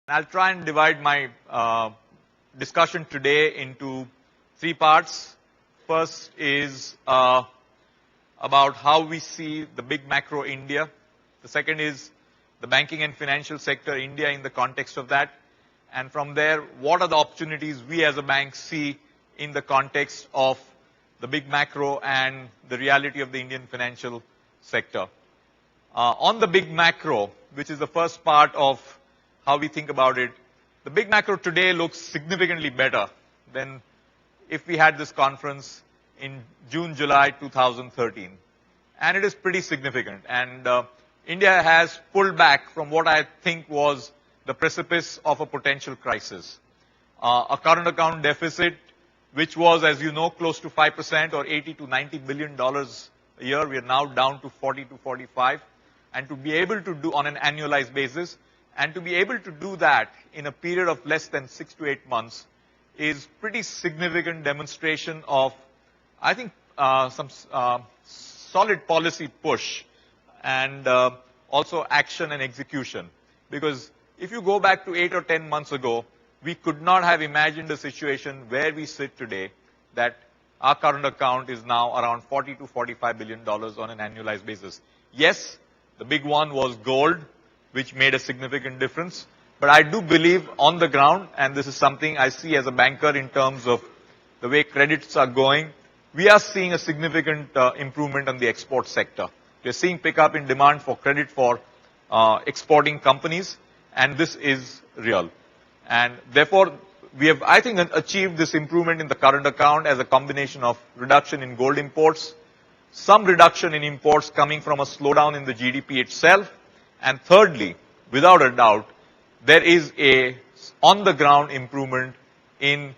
I'll try and divide my discussion today into three parts. First is about how we see the big macro India. The second is the banking and financial sector India in the context of that. And from there, what are the opportunities we as a bank see in the context of the big macro and the reality of the Indian financial sector. On the big macro, which is the first part of how we think about it, the big macro today looks significantly better than if we had this conference in June, July 2013. And it is pretty significant. And India has pulled back from what I think was the precipice of a potential crisis. A current account deficit, which was, as you know, close to 5% or $80 to $90 billion a year. We are now down to 40 to 45. And to be able to do on an annualized basis, and to be able to do that in a period of less than 6 to 8 months is pretty significant demonstration of, I think, some solid policy push and also action and execution. Because if you go back to 8 or 10 months ago, we could not have imagined a situation where we sit today that our current account is now around $40 to $45 billion on an annualized basis. Yes, the big one was gold, which made a significant difference. But I do believe on the ground, and this is something I see as a banker in terms of the way credits are going, we are seeing a significant improvement on the export sector. We are seeing pickup in demand for credit for exporting companies, and this is real. And therefore, we have, I think, achieved this improvement in the current account as a combination of reduction in gold imports, some reduction in imports coming from a slowdown in the GDP itself, and thirdly, without a doubt, there is a on-the-ground improvement in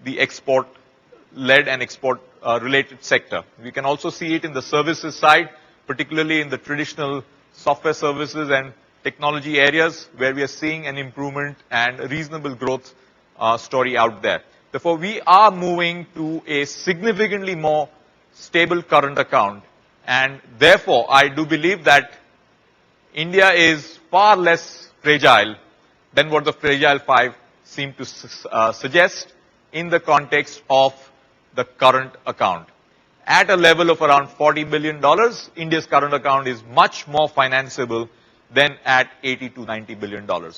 the export-led and export-related sector. We can also see it in the services side, particularly in the traditional software services and technology areas, where we are seeing an improvement and a reasonable growth story out there. Therefore, we are moving to a significantly more stable current account, and therefore, I do believe that India is far less fragile than what the Fragile Five seem to suggest in the context of the current account. At a level of around $40 billion, India's current account is much more financeable than at $80 to $90 billion.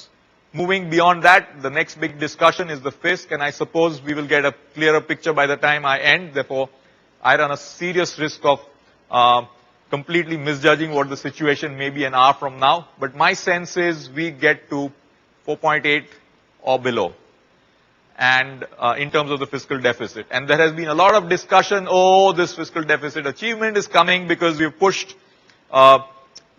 Moving beyond that, the next big discussion is the fisc, and I suppose we will get a clearer picture by the time I end. Therefore, I run a serious risk of completely misjudging what the situation may be an hour from now. But my sense is we get to 4.8 or below, and in terms of the fiscal deficit. And there has been a lot of discussion, oh, this fiscal deficit achievement is coming because we've pushed a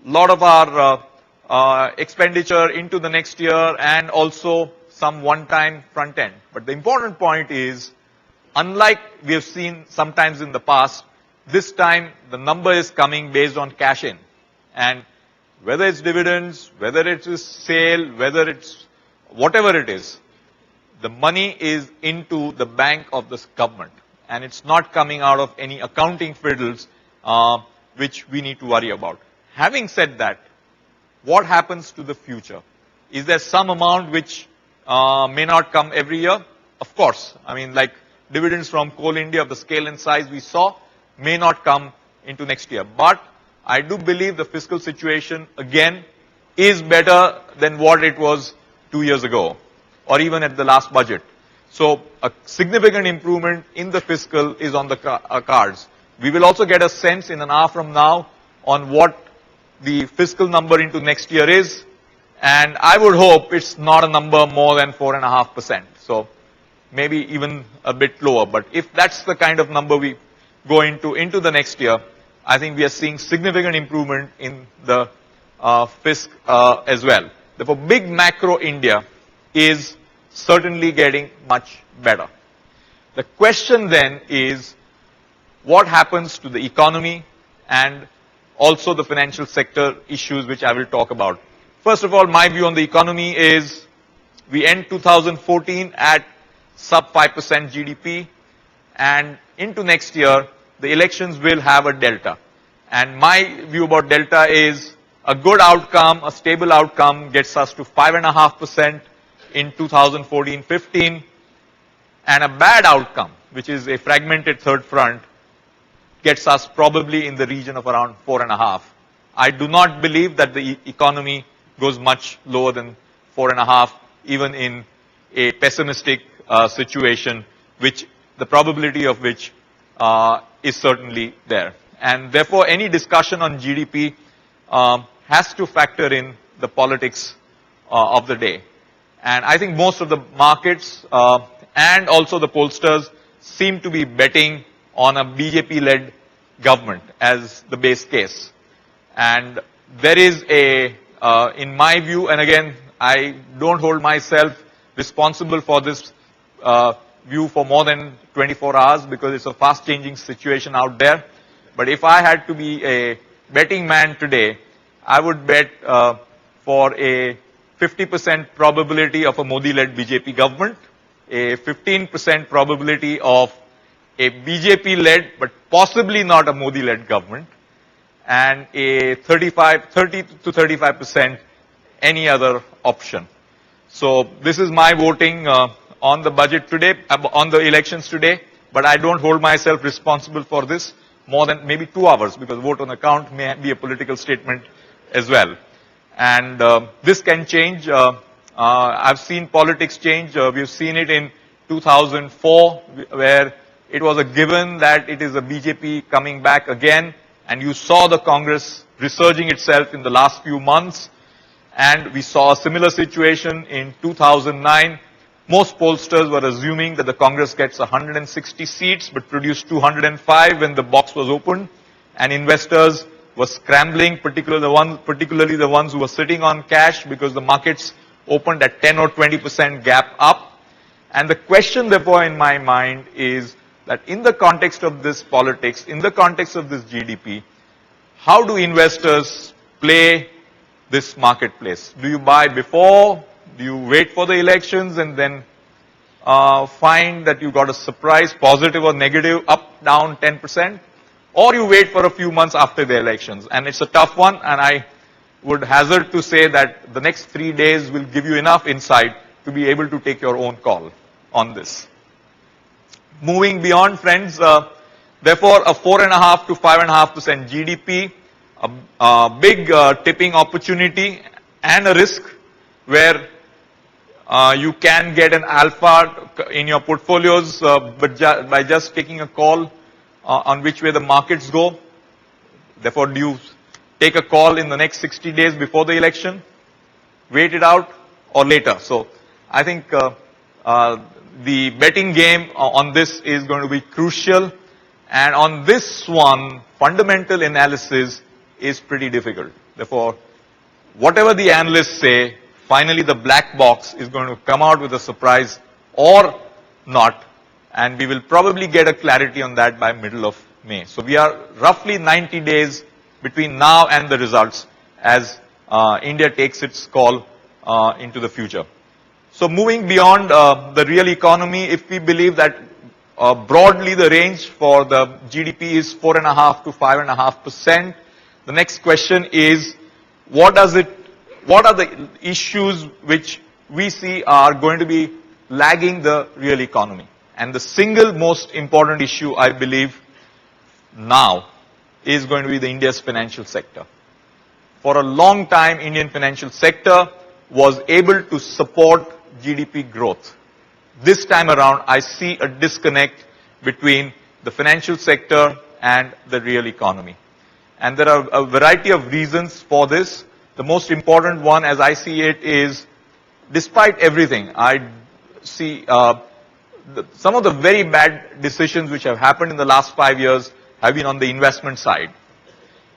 lot of our expenditure into the next year and also some one-time front end. But the important point is, unlike we have seen sometimes in the past, this time the number is coming based on cash in. And whether it's dividends, whether it is sale, whether it's whatever it is, the money is into the bank of this government. And it's not coming out of any accounting fiddles which we need to worry about. Having said that, what happens to the future? Is there some amount which may not come every year? Of course. I mean, like dividends from Coal India of the scale and size we saw may not come into next year. But I do believe the fiscal situation, again, is better than what it was 2 years ago, or even at the last budget. So a significant improvement in the fiscal is on the cards. We will also get a sense in an hour from now on what the fiscal number into next year is. And I would hope it's not a number more than 4.5%. So maybe even a bit lower. But if that's the kind of number we go into the next year, I think we are seeing significant improvement in the fisc as well. Therefore, big macro India is certainly getting much better. The question then is, what happens to the economy and also the financial sector issues which I will talk about. First of all, my view on the economy is we end 2014 at sub 5% GDP, and into next year, the elections will have a delta. And my view about delta is a good outcome, a stable outcome gets us to 5.5%. in 2014-15, and a bad outcome, which is a fragmented third front, gets us probably in the region of around 4.5. I do not believe that the economy goes much lower than 4.5, even in a pessimistic situation, which the probability of which is certainly there. And therefore, any discussion on GDP has to factor in the politics of the day. And I think most of the markets and also the pollsters seem to be betting on a BJP-led government as the base case. And there is a, in my view, and again, I don't hold myself responsible for this view for more than 24 hours because it's a fast-changing situation out there. But if I had to be a betting man today, I would bet for a 50% probability of a Modi-led BJP government, a 15% probability of a BJP-led but possibly not a Modi-led government, and a 30 to 35% any other option. So this is my voting on the budget today, on the elections today, but I don't hold myself responsible for this more than maybe 2 hours because vote on account may be a political statement as well. And this can change. I've seen politics change. We've seen it in 2004 where it was a given that it is a BJP coming back again, and you saw the Congress resurging itself in the last few months. And we saw a similar situation in 2009. Most pollsters were assuming that the Congress gets 160 seats but produced 205 when the box was opened, and investors were scrambling, particularly the ones who were sitting on cash because the markets opened at 10 or 20% gap up. And the question therefore in my mind is that in the context of this politics, in the context of this GDP, how do investors play this marketplace? Do you buy before? Do you wait for the elections and then find that you got a surprise, positive or negative, up, down 10%? Or you wait for a few months after the elections? And it's a tough one, and I would hazard to say that the next 3 days will give you enough insight to be able to take your own call on this. Moving beyond, friends, therefore a 4.5 to 5.5% GDP, a big tipping opportunity and a risk where you can get an alpha in your portfolios but by just taking a call on which way the markets go. Therefore, do you take a call in the next 60 days before the election, wait it out, or later? So I think the betting game on this is going to be crucial. And on this one, fundamental analysis is pretty difficult. Therefore, whatever the analysts say, finally the black box is going to come out with a surprise or not. And we will probably get a clarity on that by middle of May. So we are roughly 90 days between now and the results as India takes its call into the future. So moving beyond the real economy, if we believe that broadly the range for the GDP is 4.5 to 5.5%, the next question is, what are the issues which we see are going to be lagging the real economy? And the single most important issue, I believe, now is going to be the India's financial sector. For a long time, Indian financial sector was able to support GDP growth. This time around, I see a disconnect between the financial sector and the real economy. And there are a variety of reasons for this. The most important one, as I see it, is despite everything, I see some of the very bad decisions which have happened in the last 5 years have been on the investment side.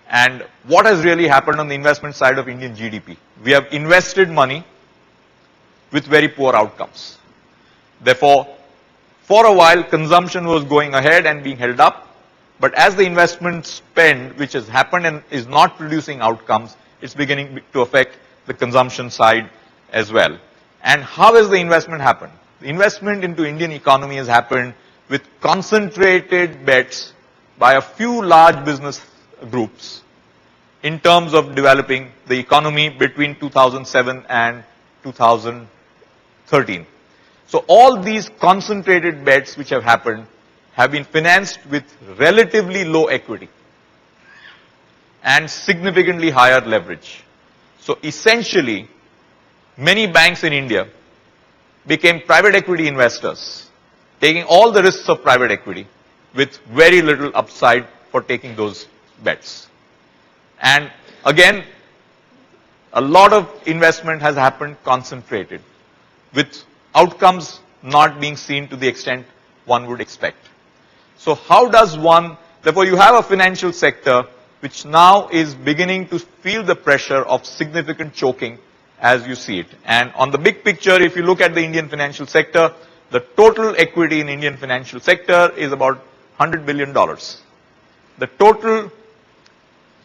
And what has really happened on the investment side of Indian GDP? We have invested money with very poor outcomes. Therefore, for a while, consumption was going ahead and being held up. But as the investment spend, which has happened and is not producing outcomes, it's beginning to affect the consumption side as well. And how has the investment happened? The investment into Indian economy has happened with concentrated bets by a few large business groups in terms of developing the economy between 2007 and 2010. 13. So all these concentrated bets which have happened have been financed with relatively low equity and significantly higher leverage. So essentially, many banks in India became private equity investors, taking all the risks of private equity with very little upside for taking those bets. And again, a lot of investment has happened concentrated, with outcomes not being seen to the extent one would expect. So how does one, therefore you have a financial sector which now is beginning to feel the pressure of significant choking as you see it. And on the big picture, if you look at the Indian financial sector, the total equity in Indian financial sector is about $100 billion. The total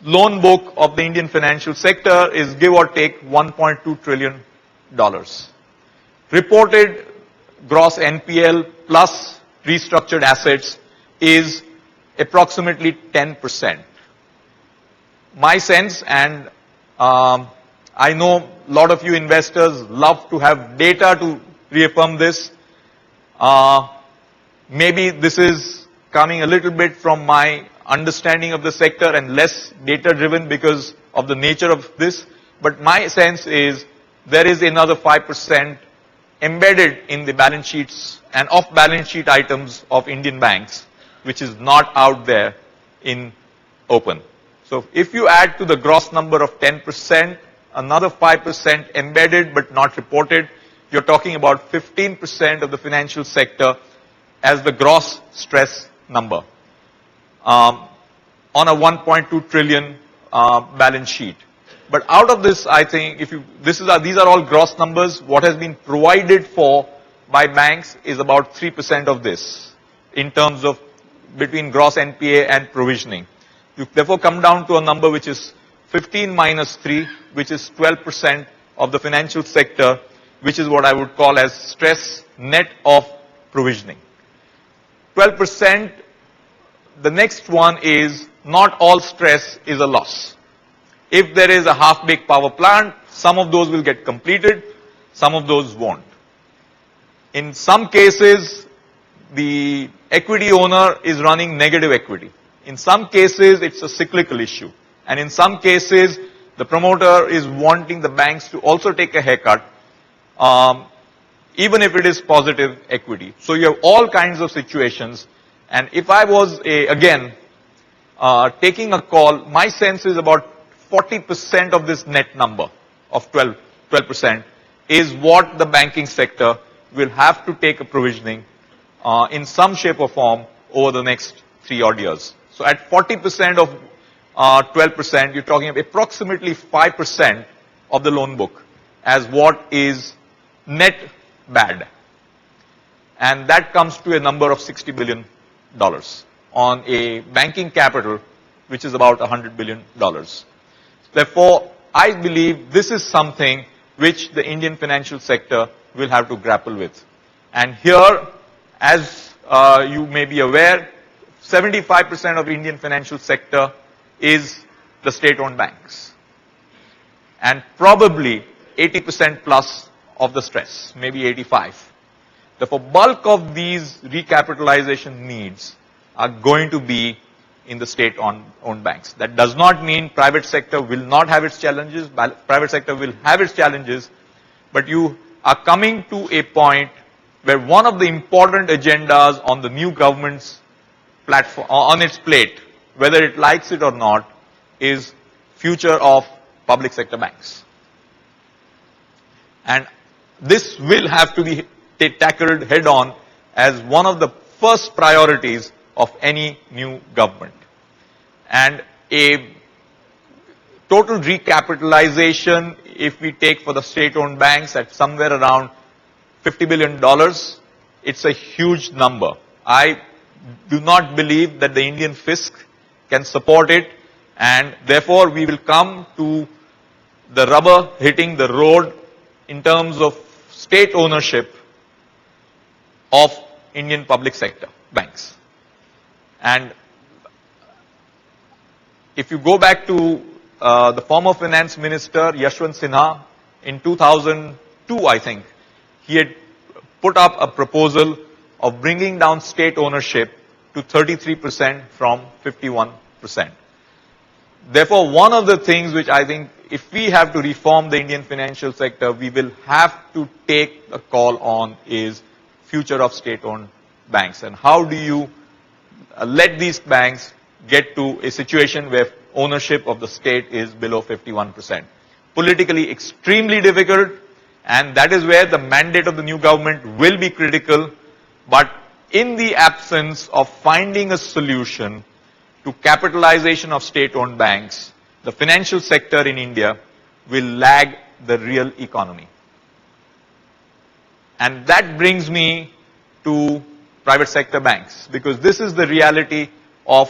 loan book of the Indian financial sector is give or take $1.2 trillion. Reported gross NPL plus restructured assets is approximately 10%. My sense, and I know a lot of you investors love to have data to reaffirm this. Maybe this is coming a little bit from my understanding of the sector and less data driven because of the nature of this. But my sense is there is another 5% embedded in the balance sheets and off balance sheet items of Indian banks, which is not out there in open. So if you add to the gross number of 10%, another 5% embedded but not reported, you're talking about 15% of the financial sector as the gross stress number on a 1.2 trillion balance sheet. But out of this, I think these are all gross numbers. What has been provided for by banks is about 3% of this in terms of between gross NPA and provisioning. You therefore come down to a number which is 15 minus 3, which is 12% of the financial sector, which is what I would call as stress net of provisioning. 12%, the next one is not all stress is a loss. If there is a half-baked power plant, some of those will get completed, some of those won't. In some cases, the equity owner is running negative equity. In some cases, it's a cyclical issue. And in some cases, the promoter is wanting the banks to also take a haircut, even if it is positive equity. So you have all kinds of situations. And if I was, taking a call, my sense is about 40% of this net number of 12% is what the banking sector will have to take a provisioning in some shape or form over the next 3 odd years. So at 40% of 12%, you're talking of approximately 5% of the loan book as what is net bad. And that comes to a number of $60 billion on a banking capital which is about $100 billion. Therefore, I believe this is something which the Indian financial sector will have to grapple with. And here, as you may be aware, 75% of Indian financial sector is the state-owned banks. And probably 80% plus of the stress, maybe 85. Therefore, bulk of these recapitalization needs are going to be in the state-owned banks. That does not mean private sector will not have its challenges. Private sector will have its challenges. But you are coming to a point where one of the important agendas on the new government's platform, on its plate, whether it likes it or not, is future of public sector banks. And this will have to be tackled head on as one of the first priorities of any new government. And a total recapitalization, if we take for the state-owned banks at somewhere around $50 billion, it's a huge number. I do not believe that the Indian fisc can support it, and therefore we will come to the rubber hitting the road in terms of state ownership of Indian public sector banks. And if you go back to the former finance minister, Yashwant Sinha, in 2002, I think, he had put up a proposal of bringing down state ownership to 33% from 51%. Therefore, one of the things which I think if we have to reform the Indian financial sector, we will have to take a call on is future of state-owned banks. And how do you let these banks get to a situation where ownership of the state is below 51%? Politically extremely difficult, and that is where the mandate of the new government will be critical. But in the absence of finding a solution to capitalization of state-owned banks, the financial sector in India will lag the real economy. And that brings me to private sector banks, because this is the reality of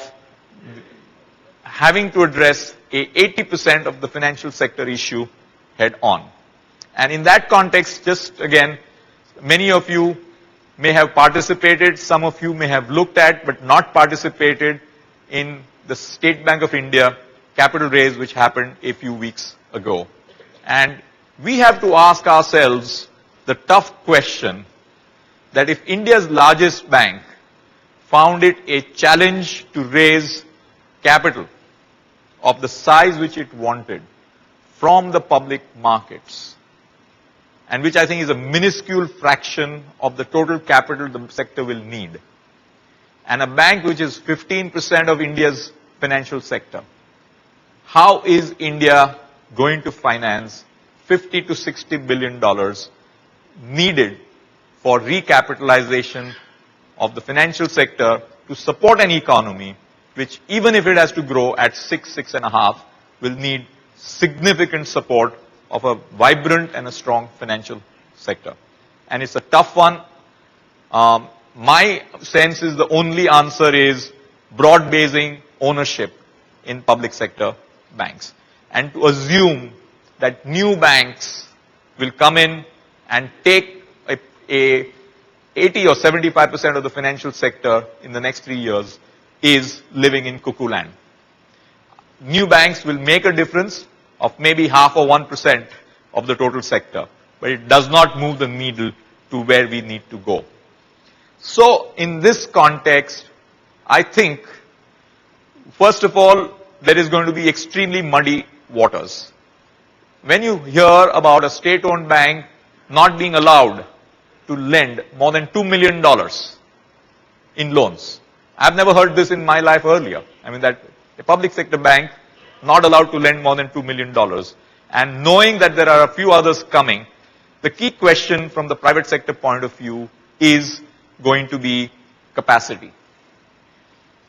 having to address a 80% of the financial sector issue head on. And in that context, just again, many of you may have participated, some of you may have looked at but not participated in the State Bank of India capital raise which happened a few weeks ago. And we have to ask ourselves the tough question that if India's largest bank found it a challenge to raise capital of the size which it wanted from the public markets, and which I think is a minuscule fraction of the total capital the sector will need, and a bank which is 15% of India's financial sector, how is India going to finance $50 to $60 billion needed for recapitalization of the financial sector to support an economy which, even if it has to grow at 6.5, will need significant support of a vibrant and a strong financial sector. And it's a tough one. My sense is the only answer is broad-basing ownership in public sector banks. And to assume that new banks will come in and take a 80 or 75% of the financial sector in the next 3 years is living in cuckoo land. New banks will make a difference of maybe 0.5 or 1% of the total sector, but it does not move the needle to where we need to go. So in this context, I think, first of all, there is going to be extremely muddy waters. When you hear about a state-owned bank not being allowed to lend more than $2 million in loans, I've never heard this in my life earlier. I mean, that a public sector bank not allowed to lend more than $2 million. And knowing that there are a few others coming, the key question from the private sector point of view is going to be capacity.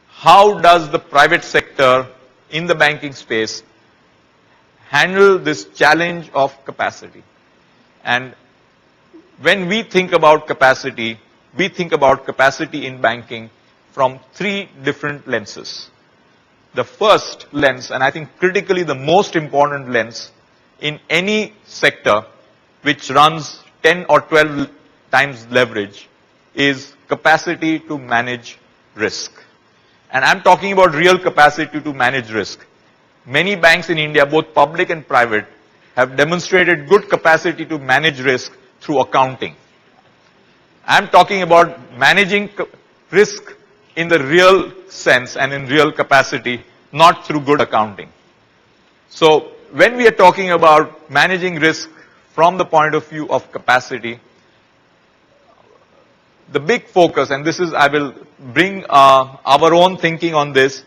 How does the private sector in the banking space handle this challenge of capacity? And when we think about capacity, we think about capacity in banking from 3 different lenses. The first lens, and I think critically the most important lens in any sector which runs 10 or 12 times leverage, is capacity to manage risk. And I'm talking about real capacity to manage risk. Many banks in India, both public and private, have demonstrated good capacity to manage risk through accounting. I'm talking about managing risk in the real sense and in real capacity, not through good accounting. So when we are talking about managing risk from the point of view of capacity, the big focus, and this is, I will bring our own thinking on this,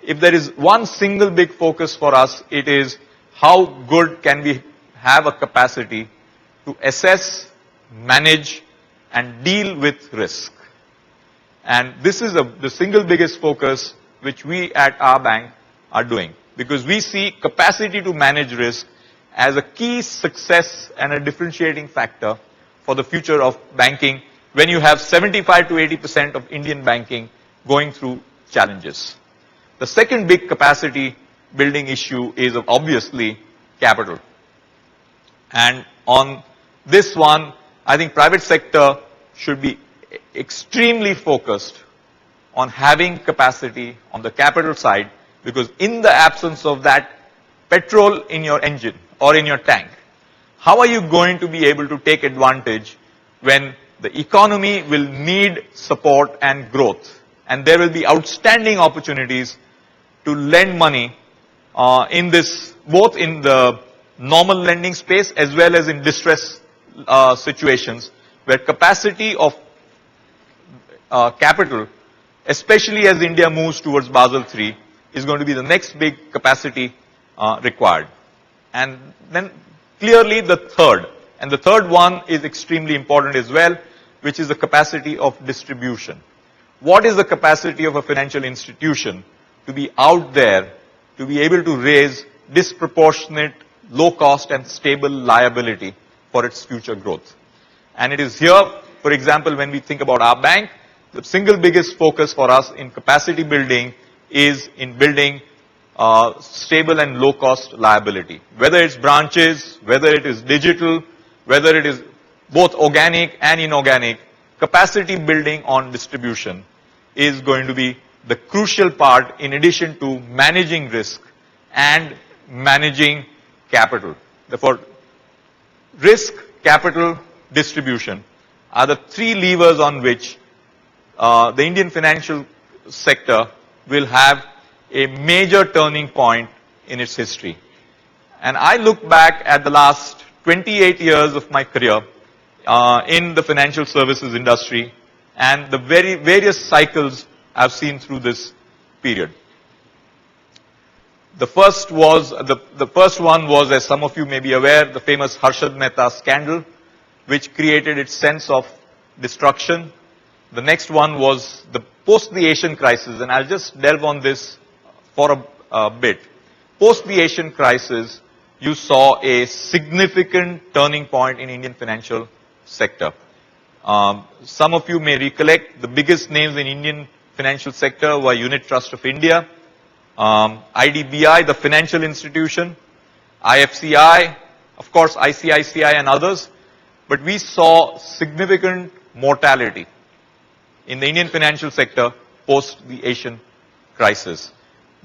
if there is one single big focus for us, it is how good can we have a capacity to assess, manage, and deal with risk. And this is the single biggest focus which we at our bank are doing, because we see capacity to manage risk as a key success and a differentiating factor for the future of banking when you have 75 to 80% of Indian banking going through challenges. The second big capacity building issue is obviously capital. And on this one, I think private sector should be extremely focused on having capacity on the capital side, because in the absence of that petrol in your engine or in your tank, how are you going to be able to take advantage when the economy will need support and growth. And there will be outstanding opportunities to lend money in this, both in the normal lending space as well as in distress situations, where capacity of capital, especially as India moves towards Basel III, is going to be the next big capacity required. And then clearly the third one is extremely important as well, which is the capacity of distribution. What is the capacity of a financial institution to be out there, to be able to raise disproportionate, low cost and stable liability for its future growth? And it is here, for example, when we think about our bank, the single biggest focus for us in capacity building is in building stable and low cost liability. Whether it's branches, whether it is digital, whether it is both organic and inorganic, capacity building on distribution is going to be the crucial part in addition to managing risk and managing capital. Therefore, risk, capital, distribution are the three levers on which the Indian financial sector will have a major turning point in its history. And I look back at the last 28 years of my career in the financial services industry and the various cycles I've seen through this period. The first one was, as some of you may be aware, the famous Harshad Mehta scandal, which created its sense of destruction. The next one was post the Asian crisis, and I'll just delve on this for a bit. Post the Asian crisis, you saw a significant turning point in Indian financial sector. Some of you may recollect the biggest names in Indian financial sector were Unit Trust of India, IDBI, the financial institution, IFCI, of course ICICI and others. But we saw significant mortality in the Indian financial sector post the Asian crisis.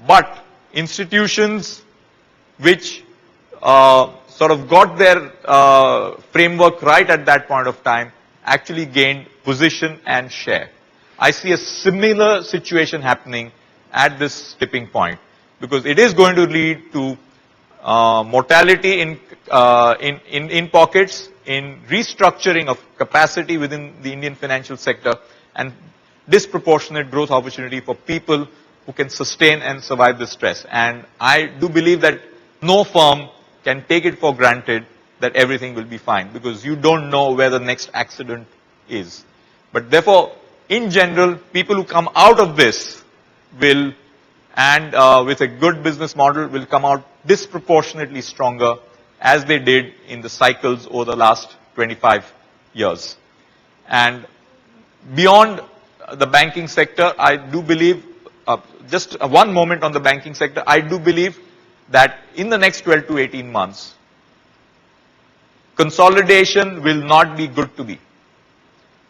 But institutions which sort of got their framework right at that point of time actually gained position and share. I see a similar situation happening at this tipping point, because it is going to lead to mortality in pockets, in restructuring of capacity within the Indian financial sector, and disproportionate growth opportunity for people who can sustain and survive the stress. And I do believe that no firm can take it for granted that everything will be fine, because you don't know where the next accident is. But therefore, in general, people who come out of this will, and with a good business model, will come out disproportionately stronger, as they did in the cycles over the last 25 years. And beyond the banking sector, I do believe, just one moment on the banking sector, I do believe that in the next 12 to 18 months, consolidation will not be good to be.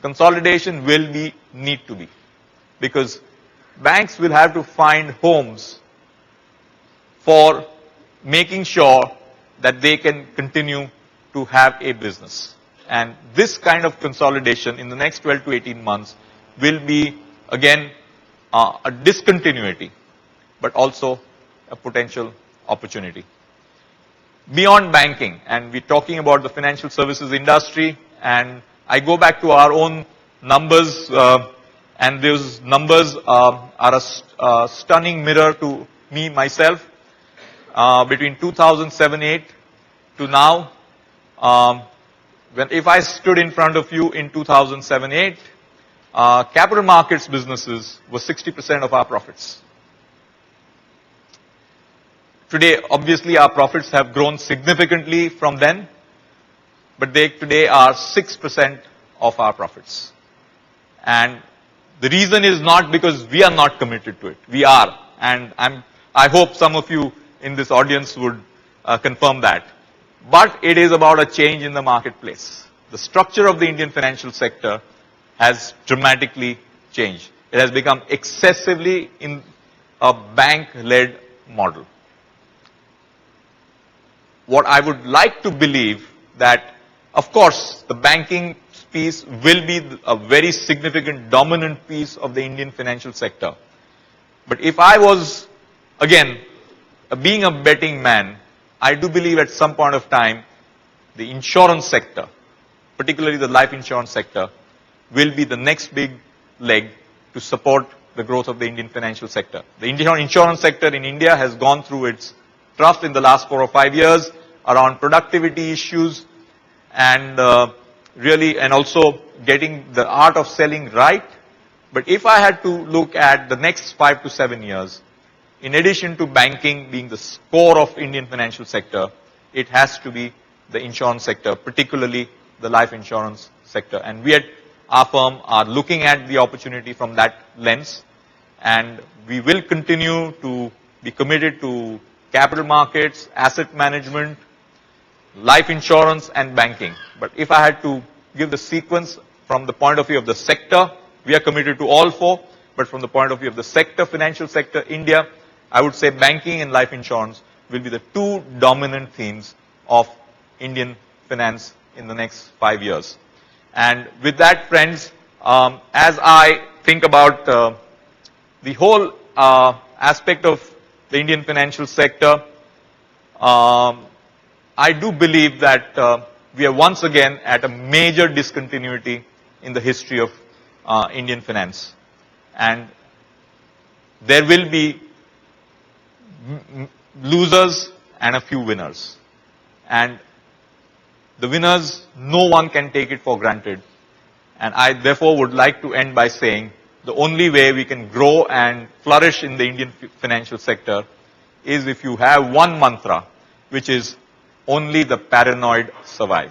Consolidation will be need to be. Because banks will have to find homes for making sure that they can continue to have a business. And this kind of consolidation in the next 12 to 18 months will be, again, a discontinuity, but also a potential opportunity. Beyond banking, and we're talking about the financial services industry, and I go back to our own numbers, and those numbers are a stunning mirror to me, myself. Between 2007-8 to now, if I stood in front of you in 2007-8, capital markets businesses were 60% of our profits. Today, obviously, our profits have grown significantly from then, but they today are 6% of our profits. And the reason is not because we are not committed to it. We are. And I hope some of you in this audience would confirm that. But it is about a change in the marketplace. The structure of the Indian financial sector has dramatically changed. It has become excessively in a bank-led model. What I would like to believe that, of course, the banking piece will be a very significant dominant piece of the Indian financial sector. But if I was, again, being a betting man, I do believe at some point of time, the insurance sector, particularly the life insurance sector, will be the next big leg to support the growth of the Indian financial sector. The Indian insurance sector in India has gone through its trough in the last 4 or 5 years around productivity issues and and also getting the art of selling right. But if I had to look at the next 5 to 7 years, in addition to banking being the core of Indian financial sector, it has to be the insurance sector, particularly the life insurance sector. And we at our firm are looking at the opportunity from that lens, and we will continue to be committed to capital markets, asset management, life insurance and banking. But if I had to give the sequence from the point of view of the sector, we are committed to all four, but from the point of view of the sector, financial sector, India, I would say banking and life insurance will be the two dominant themes of Indian finance in the next 5 years. And with that, friends, as I think about the whole aspect of the Indian financial sector, I do believe that we are once again at a major discontinuity in the history of Indian finance. And there will be losers and a few winners. And the winners, no one can take it for granted. And I therefore would like to end by saying the only way we can grow and flourish in the Indian financial sector is if you have one mantra, which is only the paranoid survive.